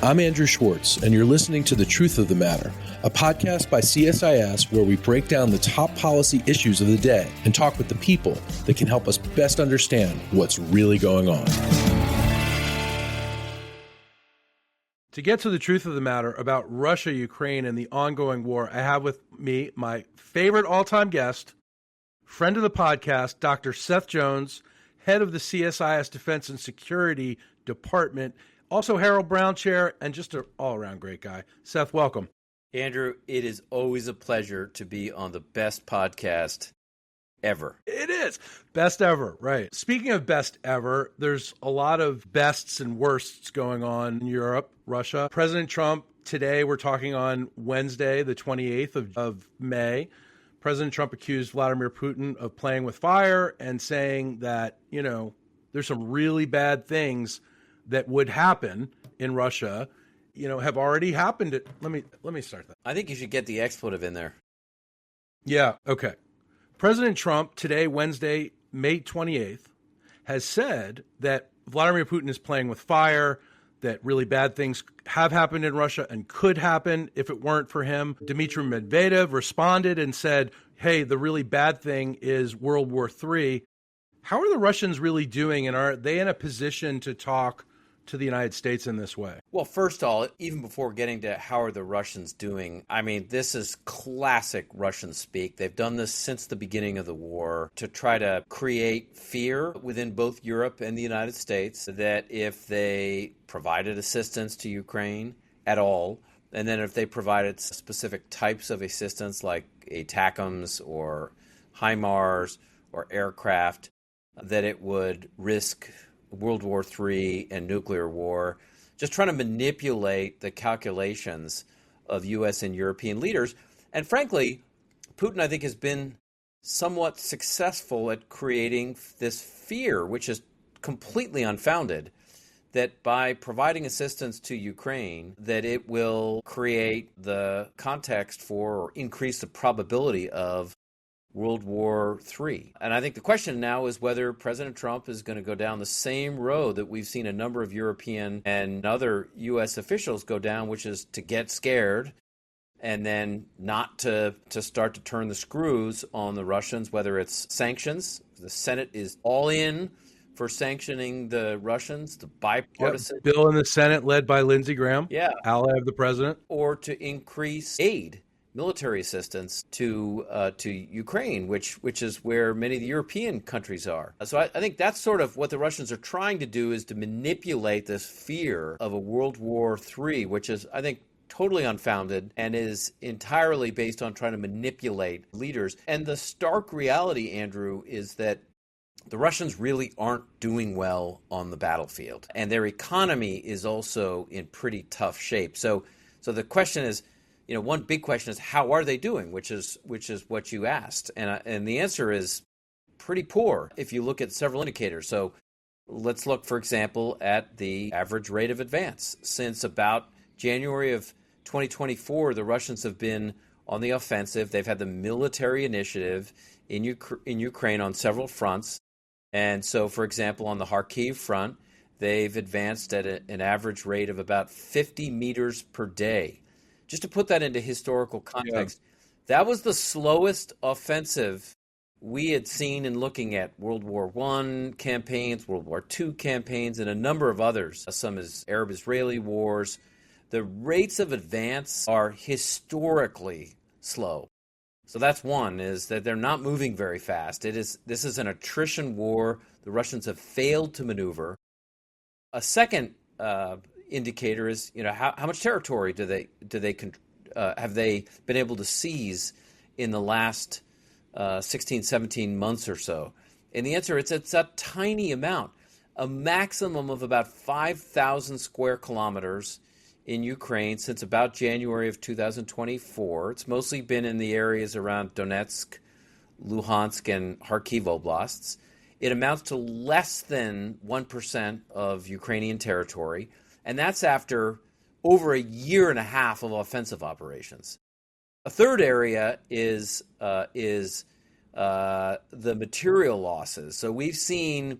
I'm Andrew Schwartz, and you're listening to The Truth of the Matter, a podcast by CSIS where we break down the top policy issues of the day and talk with the people that can help us best understand what's really going on. To get to the truth of the matter about Russia, Ukraine, and the ongoing war, I have with me my favorite all-time guest, friend of the podcast, Dr. Seth Jones, head of the CSIS Defense and Security Department, also Harold Brown Chair, and just an all-around great guy. Seth, welcome. Andrew, it is always a pleasure to be on the best podcast ever. It is. Best ever, right. Speaking of best ever, there's a lot of bests and worsts going on in Europe, Russia. President Trump, today we're talking on Wednesday, the 28th of May. President Trump accused Vladimir Putin of playing with fire and saying that, there's some really bad things that would happen in Russia, have already happened. Let me start that. I think you should get the expletive in there. Yeah, okay. President Trump today, Wednesday, May 28th, has said that Vladimir Putin is playing with fire, that really bad things have happened in Russia and could happen if it weren't for him. Dmitry Medvedev responded and said, hey, the really bad thing is World War III. How are the Russians really doing, and are they in a position to talk to the United States in this way? Well, first of all, even before getting to how are the Russians doing, this is classic Russian speak. They've done this since the beginning of the war to try to create fear within both Europe and the United States that if they provided assistance to Ukraine at all, and then if they provided specific types of assistance like ATACMS or HIMARS or aircraft, that it would risk World War III and nuclear war, just trying to manipulate the calculations of U.S. and European leaders. And frankly, Putin, I think, has been somewhat successful at creating this fear, which is completely unfounded, that by providing assistance to Ukraine, that it will create the context for or increase the probability of World War III. And I think the question now is whether President Trump is going to go down the same road that we've seen a number of European and other U.S. officials go down, which is to get scared and then not to start to turn the screws on the Russians, whether it's sanctions. The Senate is all in for sanctioning the Russians, the bipartisan bill in the Senate led by Lindsey Graham, ally of the president, or to increase aid, military assistance to Ukraine, which is where many of the European countries are. So I think that's sort of what the Russians are trying to do, is to manipulate this fear of a World War III, which is, I think, totally unfounded and is entirely based on trying to manipulate leaders. And the stark reality, Andrew, is that the Russians really aren't doing well on the battlefield, and their economy is also in pretty tough shape. So the question is, one big question is, how are they doing, which is what you asked. And the answer is pretty poor if you look at several indicators. So let's look, for example, at the average rate of advance. Since about January of 2024, the Russians have been on the offensive. They've had the military initiative in Ukraine on several fronts. And so, for example, on the Kharkiv front, they've advanced at an average rate of about 50 meters per day. Just to put that into historical context, that was the slowest offensive we had seen in looking at World War I campaigns, World War II campaigns, and a number of others, some as Arab-Israeli wars. The rates of advance are historically slow. So that's one, is that they're not moving very fast. This is an attrition war. The Russians have failed to maneuver. A second indicator is, how much territory have they been able to seize in the last 16, 17 months or so? And the answer is it's a tiny amount, a maximum of about 5,000 square kilometers in Ukraine since about January of 2024. It's mostly been in the areas around Donetsk, Luhansk, and Kharkiv oblasts. It amounts to less than 1% of Ukrainian territory, and that's after over a year and a half of offensive operations. A third area is the material losses. So we've seen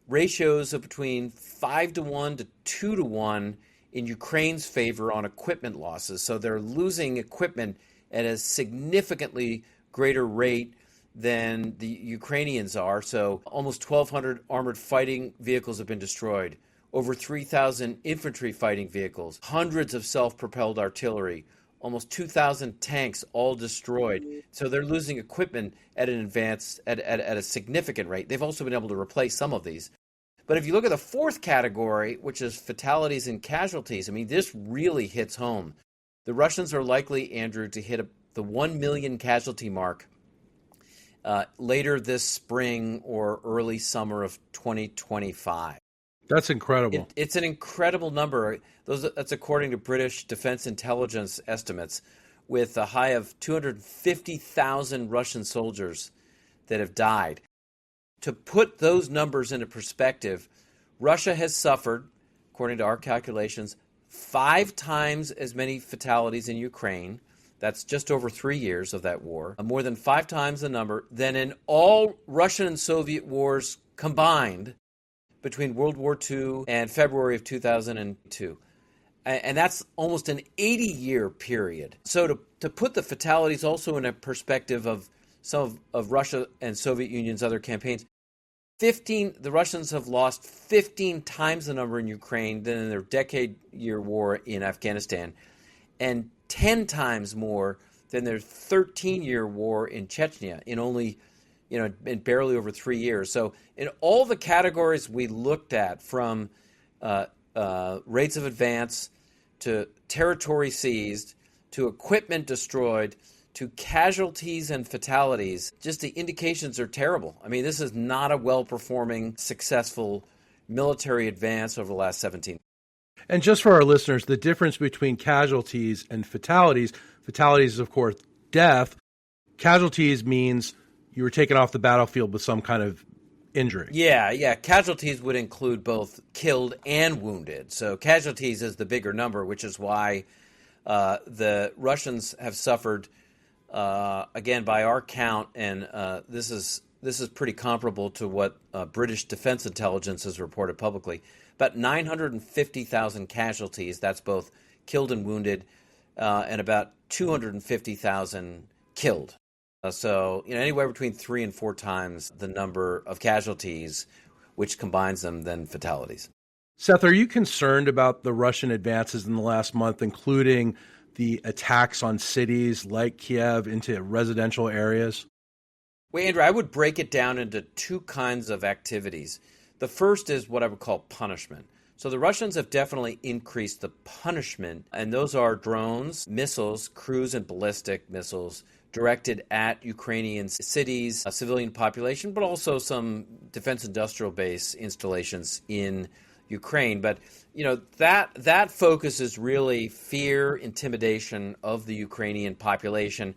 ratios of between 5 to 1 to 2 to 1 in Ukraine's favor on equipment losses. So they're losing equipment at a significantly greater rate than the Ukrainians are. So almost 1,200 armored fighting vehicles have been destroyed, over 3,000 infantry fighting vehicles, hundreds of self-propelled artillery, almost 2,000 tanks, all destroyed. So they're losing equipment at a significant rate. They've also been able to replace some of these. But if you look at the fourth category, which is fatalities and casualties, I mean, this really hits home. The Russians are likely, Andrew, to hit the 1 million casualty mark later this spring or early summer of 2025. That's incredible. It's an incredible number. That's according to British Defense Intelligence estimates, with a high of 250,000 Russian soldiers that have died. To put those numbers into perspective, Russia has suffered, according to our calculations, 5 times as many fatalities in Ukraine. That's just over 3 years of that war. More than 5 times the number than in all Russian and Soviet wars combined between World War II and February of 2002. And that's almost an 80-year period. So to put the fatalities also in a perspective of some of Russia and Soviet Union's other campaigns, the Russians have lost 15 times the number in Ukraine than in their decade-year war in Afghanistan, and 10 times more than their 13-year war in Chechnya in only, in barely over 3 years. So in all the categories we looked at, from rates of advance to territory seized to equipment destroyed to casualties and fatalities, just the indications are terrible. I mean, this is not a well-performing, successful military advance over the last 17. And just for our listeners, the difference between casualties and fatalities is, of course, death. Casualties means you were taken off the battlefield with some kind of injury. Yeah. Casualties would include both killed and wounded. So casualties is the bigger number, which is why the Russians have suffered, again, by our count, and this is pretty comparable to what British Defense Intelligence has reported publicly, about 950,000 casualties. That's both killed and wounded, and about 250,000 killed. So anywhere between 3 and 4 times the number of casualties, which combines them, than fatalities. Seth, are you concerned about the Russian advances in the last month, including the attacks on cities like Kiev into residential areas? Well, Andrew, I would break it down into 2 kinds of activities. The first is what I would call punishment. So the Russians have definitely increased the punishment, and those are drones, missiles, cruise and ballistic missiles directed at Ukrainian cities, a civilian population, but also some defense industrial base installations in Ukraine. But that focus is really fear, intimidation of the Ukrainian population,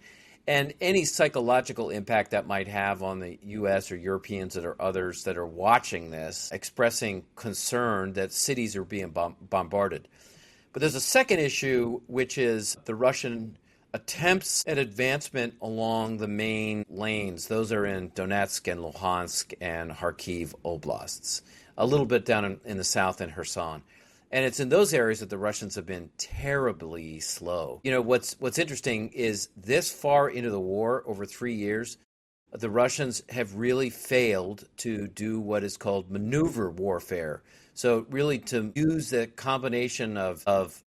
and any psychological impact that might have on the U.S. or Europeans or others that are watching this, expressing concern that cities are being bombarded. But there's a second issue, which is the Russian attempts at advancement along the main lanes. Those are in Donetsk and Luhansk and Kharkiv oblasts, a little bit down in the south in Kherson. And it's in those areas that the Russians have been terribly slow. What's interesting is this far into the war, over 3 years, the Russians have really failed to do what is called maneuver warfare. So really to use the combination of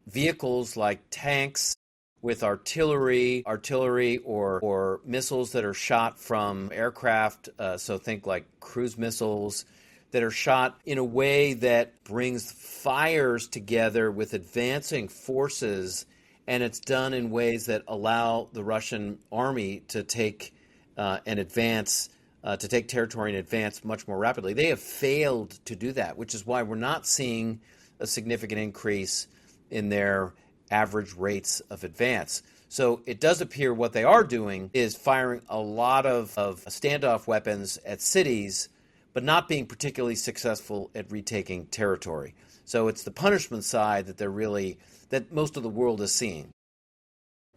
vehicles like tanks with artillery or missiles that are shot from aircraft, so think like cruise missiles, that are shot in a way that brings fires together with advancing forces, and it's done in ways that allow the Russian army to take to take territory and advance much more rapidly. They have failed to do that, which is why we're not seeing a significant increase in their average rates of advance. So it does appear what they are doing is firing a lot of standoff weapons at cities, but not being particularly successful at retaking territory. So it's the punishment side that most of the world is seeing.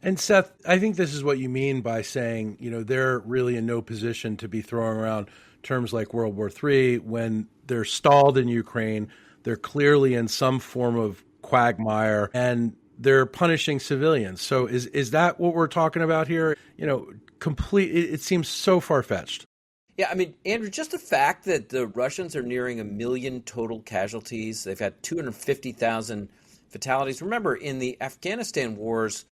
And Seth, I think this is what you mean by saying, they're really in no position to be throwing around terms like World War III when they're stalled in Ukraine. They're clearly in some form of quagmire, and they're punishing civilians. So is that what we're talking about here? It seems so far-fetched. Yeah, I mean, Andrew, just the fact that the Russians are nearing 1 million total casualties, they've had 250,000 fatalities. Remember, in the Afghanistan wars,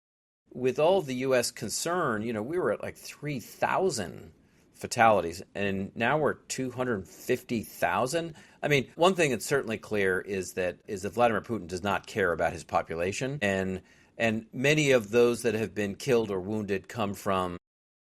with all of the U.S. concern, we were at like 3,000 fatalities, and now we're at 250,000. I mean, one thing that's certainly clear is that Vladimir Putin does not care about his population, and many of those that have been killed or wounded come from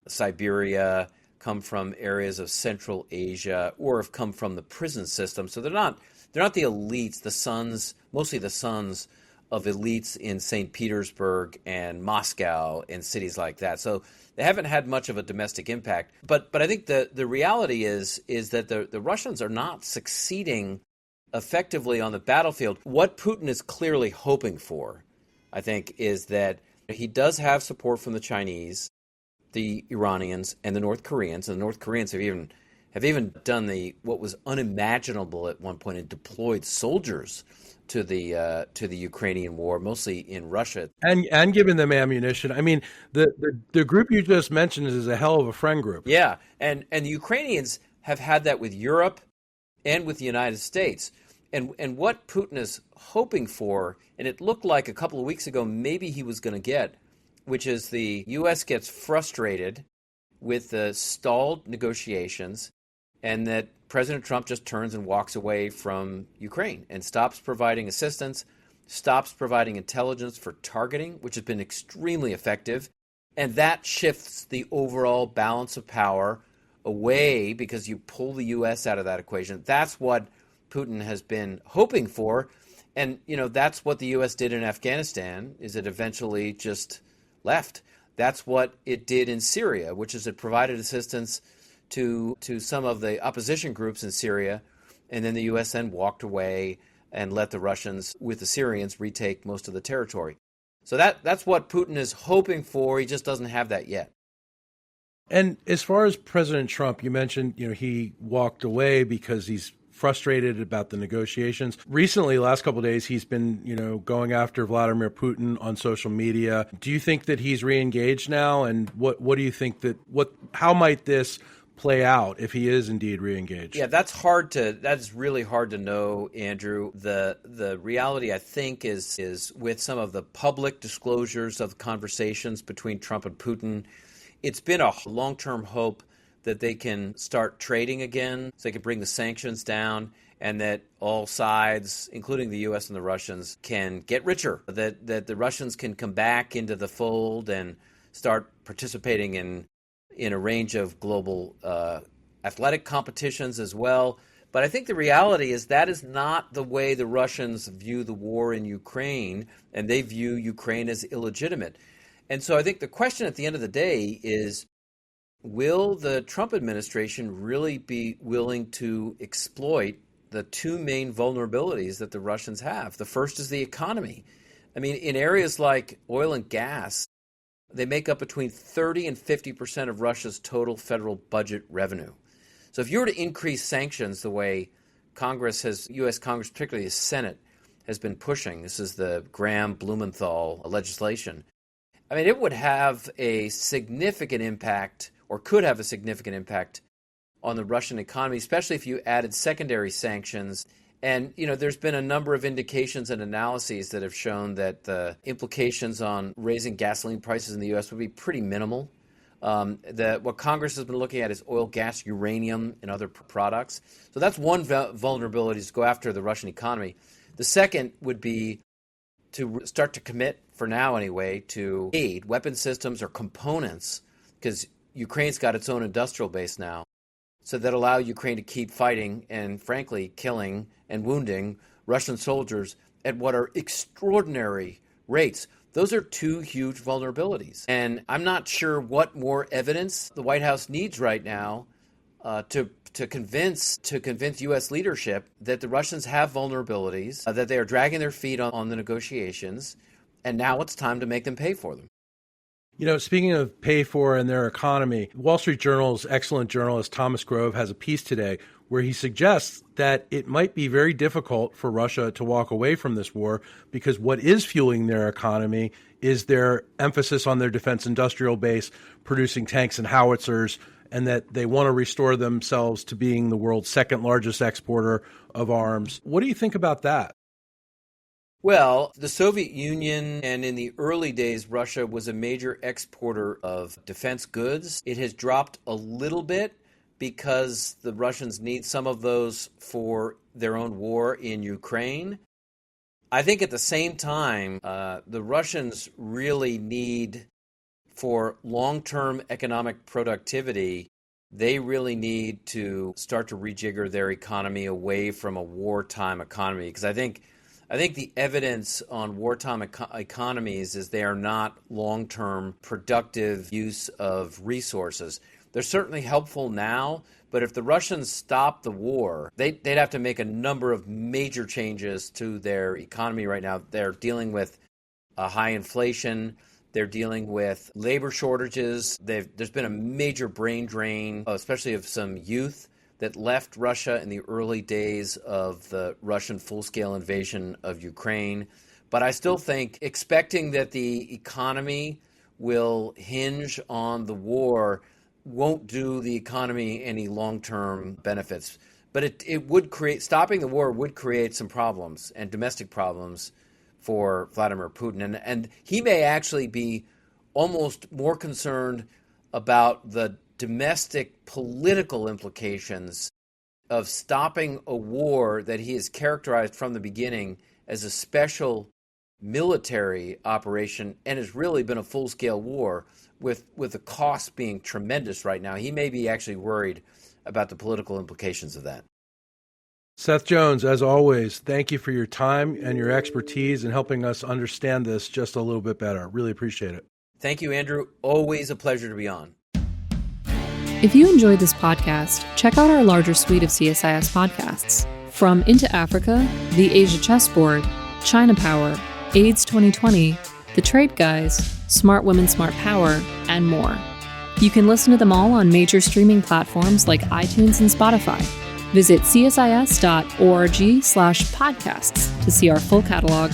Siberia, come from areas of Central Asia, or have come from the prison system. So they're not the elites, mostly the sons of elites in St. Petersburg and Moscow and cities like that. So they haven't had much of a domestic impact. But I think the reality is that the Russians are not succeeding effectively on the battlefield. What Putin is clearly hoping for, I think, is that he does have support from the Chinese, the Iranians, and the North Koreans. And the North Koreans have even done what was unimaginable at one point, and deployed soldiers to the Ukrainian war, mostly in Russia, and giving them ammunition. I mean, the group you just mentioned is a hell of a friend group. Yeah, and the Ukrainians have had that with Europe and with the United States. And what Putin is hoping for, and it looked like a couple of weeks ago maybe he was going to get, which is the U.S. gets frustrated with the stalled negotiations, and that President Trump just turns and walks away from Ukraine and stops providing assistance, stops providing intelligence for targeting, which has been extremely effective. And that shifts the overall balance of power away because you pull the U.S. out of that equation. That's what Putin has been hoping for. And, that's what the U.S. did in Afghanistan, is it eventually just left. That's what it did in Syria, which is it provided assistance to some of the opposition groups in Syria, and then the U.S. then walked away and let the Russians, with the Syrians, retake most of the territory. So that's what Putin is hoping for. He just doesn't have that yet. And as far as President Trump, you mentioned, he walked away because he's frustrated about the negotiations. Recently, last couple of days, he's been, going after Vladimir Putin on social media. Do you think that he's reengaged now? And what do you think how might this play out if he is indeed reengaged? Yeah, that's really hard to know, Andrew. The reality, I think, is with some of the public disclosures of conversations between Trump and Putin, it's been a long-term hope that they can start trading again, so they can bring the sanctions down, and that all sides, including the U.S. and the Russians, can get richer, that the Russians can come back into the fold and start participating in a range of global athletic competitions as well. But I think the reality is that is not the way the Russians view the war in Ukraine, and they view Ukraine as illegitimate. And so I think the question at the end of the day is, will the Trump administration really be willing to exploit the two main vulnerabilities that the Russians have? The first is the economy. I mean, in areas like oil and gas, they make up between 30 and 50% of Russia's total federal budget revenue. So if you were to increase sanctions the way U.S. Congress, particularly the Senate, has been pushing, this is the Graham-Blumenthal legislation, I mean, it would have a significant impact, or could have a significant impact, on the Russian economy, especially if you added secondary sanctions. And, there's been a number of indications and analyses that have shown that the implications on raising gasoline prices in the U.S. would be pretty minimal. What Congress has been looking at is oil, gas, uranium, and other products. So that's one vulnerability, is to go after the Russian economy. The second would be to start to commit, for now anyway, to aid, weapon systems or components, because Ukraine's got its own industrial base now, so that allow Ukraine to keep fighting and, frankly, killing and wounding Russian soldiers at what are extraordinary rates. Those are two huge vulnerabilities. And I'm not sure what more evidence the White House needs right now to convince U.S. leadership that the Russians have vulnerabilities, that they are dragging their feet on the negotiations, and now it's time to make them pay for them. Speaking of pay for and their economy, Wall Street Journal's excellent journalist Thomas Grove has a piece today where he suggests that it might be very difficult for Russia to walk away from this war because what is fueling their economy is their emphasis on their defense industrial base, producing tanks and howitzers, and that they want to restore themselves to being the world's second largest exporter of arms. What do you think about that? Well, the Soviet Union and in the early days, Russia was a major exporter of defense goods. It has dropped a little bit because the Russians need some of those for their own war in Ukraine. I think at the same time, the Russians really need, for long-term economic productivity, they really need to start to rejigger their economy away from a wartime economy. Because I think the evidence on wartime economies is they are not long-term productive use of resources. They're certainly helpful now, but if the Russians stop the war, they'd have to make a number of major changes to their economy right now. They're dealing with high inflation. They're dealing with labor shortages. There's been a major brain drain, especially of some youth that left Russia in the early days of the Russian full-scale invasion of Ukraine. But I still think expecting that the economy will hinge on the war won't do the economy any long-term benefits. But it would create, stopping the war would create some problems and domestic problems for Vladimir Putin. And he may actually be almost more concerned about the domestic political implications of stopping a war that he has characterized from the beginning as a special military operation and has really been a full-scale war with the cost being tremendous right now. He may be actually worried about the political implications of that. Seth Jones, as always, thank you for your time and your expertise in helping us understand this just a little bit better. Really appreciate it. Thank you, Andrew. Always a pleasure to be on. If you enjoyed this podcast, check out our larger suite of CSIS podcasts. From Into Africa, The Asia Chessboard, China Power, AIDS 2020, The Trade Guys, Smart Women, Smart Power, and more. You can listen to them all on major streaming platforms like iTunes and Spotify. Visit csis.org/podcasts to see our full catalog.